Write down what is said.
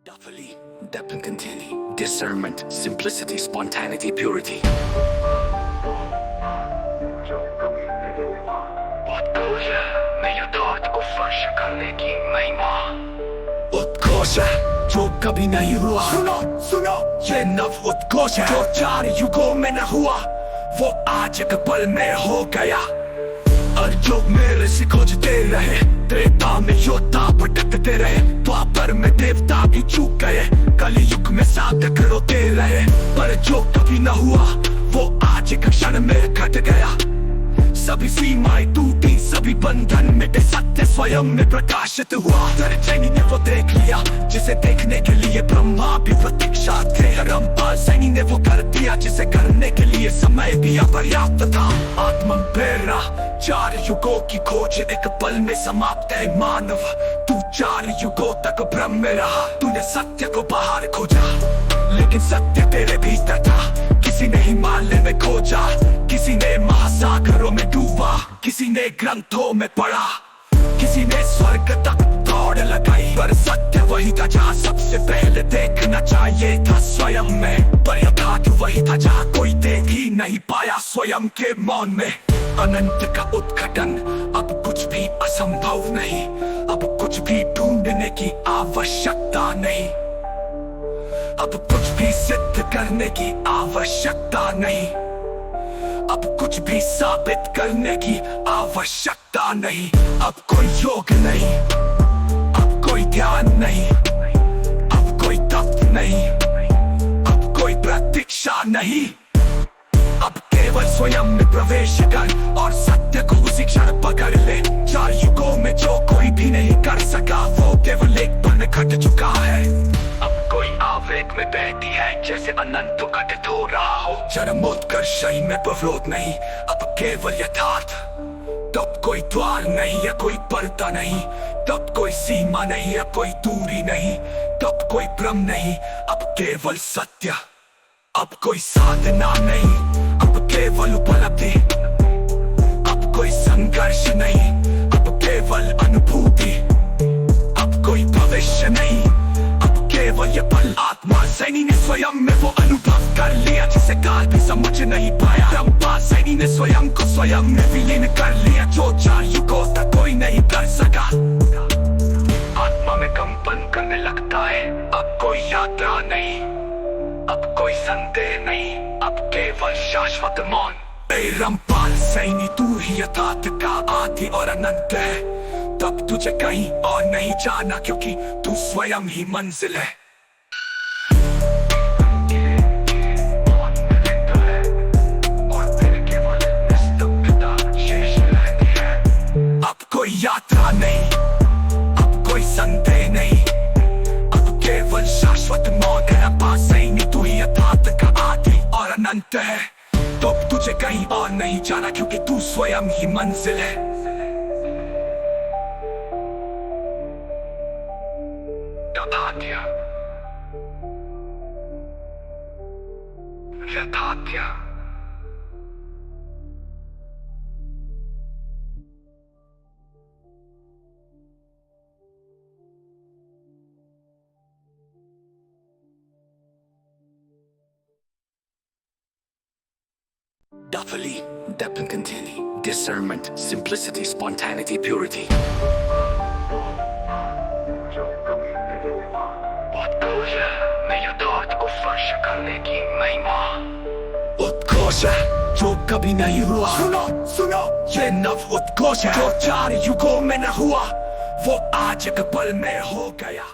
Duffily, depth and continuity, discernment, simplicity, spontaneity, purity. उत्कोश है जो कभी नहीं हुआ। सुनो सुनो ये नव उत्कोश है जो 4 युगों में न हुआ, वो आज एक पल में हो गया। और जो मेरे से खोजते रहे, त्रेता में योद्धा भटकते रहे, द्वापर में देवता भी चूक गए, कलि युग में साधक रोते रहे। पर जो कभी न हुआ वो आज एक क्षण में घट गया। सभी सीमाएं टूटी, सभी बंधन मिटे, सत्य स्वयं में प्रकाशित हुआ। सैनी ने वो देख लिया जिसे देखने के लिए ब्रह्मा भी प्रतीक्षा थे। रंपाल सैनी ने वो कर दिया जिसे करने के लिए समय भी अपर्याप्त था। आत्मन प्रेरणा 4 युगों की खोज एक पल में समाप्त है। मानव तू 4 युगों तक ब्रह्म में रहा, तूने सत्य को बाहर खोजा, लेकिन सत्य तेरे भीतर था। किसी ने हिमालय में खोजा, किसी ने महासागरों में डूबा, किसी ने ग्रंथों में पढ़ा, किसी ने स्वर्ग तक दौड़ लगाई। पर सत्य वही था जहाँ सबसे पहले देखना चाहिए था स्वयं में। पर यथार्थ वही था जहाँ कोई देख ही नहीं पाया स्वयं के मौन में। अनंत का उद्घाटन, अब कुछ भी असंभव नहीं, अब कुछ भी ढूंढने की आवश्यकता नहीं, अब कुछ भी सिद्ध करने की आवश्यकता नहीं, अब कुछ भी साबित करने की आवश्यकता नहीं। अब कोई योग नहीं, अब कोई ध्यान नहीं, अब कोई तप नहीं, अब कोई प्रतीक्षा नहीं। अब केवल स्वयं में प्रवेश कर और सत्य को उसी क्षण पकड़ ले। 4 युगों में जो कोई भी नहीं कर सका, वो केवल एक पल में घट चुका है। अब कोई आवेग में बहती है जैसे अनंत घटित हो रहा हो। चरमोत्कर्षी में विरोध नहीं, अब केवल यथार्थ। तब कोई द्वार नहीं या कोई पर्दा नहीं, तब कोई सीमा नहीं या कोई दूरी नहीं, तब कोई भ्रम नहीं, अब केवल सत्य। अब कोई साधना नहीं, अब केवल उपलब्धि। अब कोई संघर्ष नहीं, अब केवल अनुभूति। अब कोई भविष्य नहीं, अब केवल ये पल। आत्मा सैनी ने स्वयं में वो अनुभव कर लिया जिसे काल भी समझ नहीं पाया। रंपाल सैनी ने स्वयं को स्वयं में विलीन कर लिया, जो 4 युगों तक कोई नहीं कर सका। आत्मा में कंपन करने लगता है, अब कोई यात्रा नहीं, अब कोई संदेह नहीं, अब केवल शाश्वत मौन। रंपाल सैनी तू ही यथार्थ का आदि और अनंत है। तब तुझे कहीं और नहीं जाना, क्योंकि तू स्वयं ही मंजिल है। अब कोई यात्रा नहीं, अब कोई संदेह नहीं, अब केवल शाश्वत मौन है। रंपाल सैनी तू ही यथार्थ का आदि और अनंत है। तब तुझे कहीं और नहीं जाना, क्योंकि तू स्वयं ही मंजिल है। यथार्थ यथार्थ Duffily, depth and continuity, discernment, simplicity, spontaneity, purity. उत्कोश है जो कभी नहीं हुआ। सुनो सुनो ये नव उत्कोश है जो 4 युगों में न हुआ, वो आज एक पल में हो गया।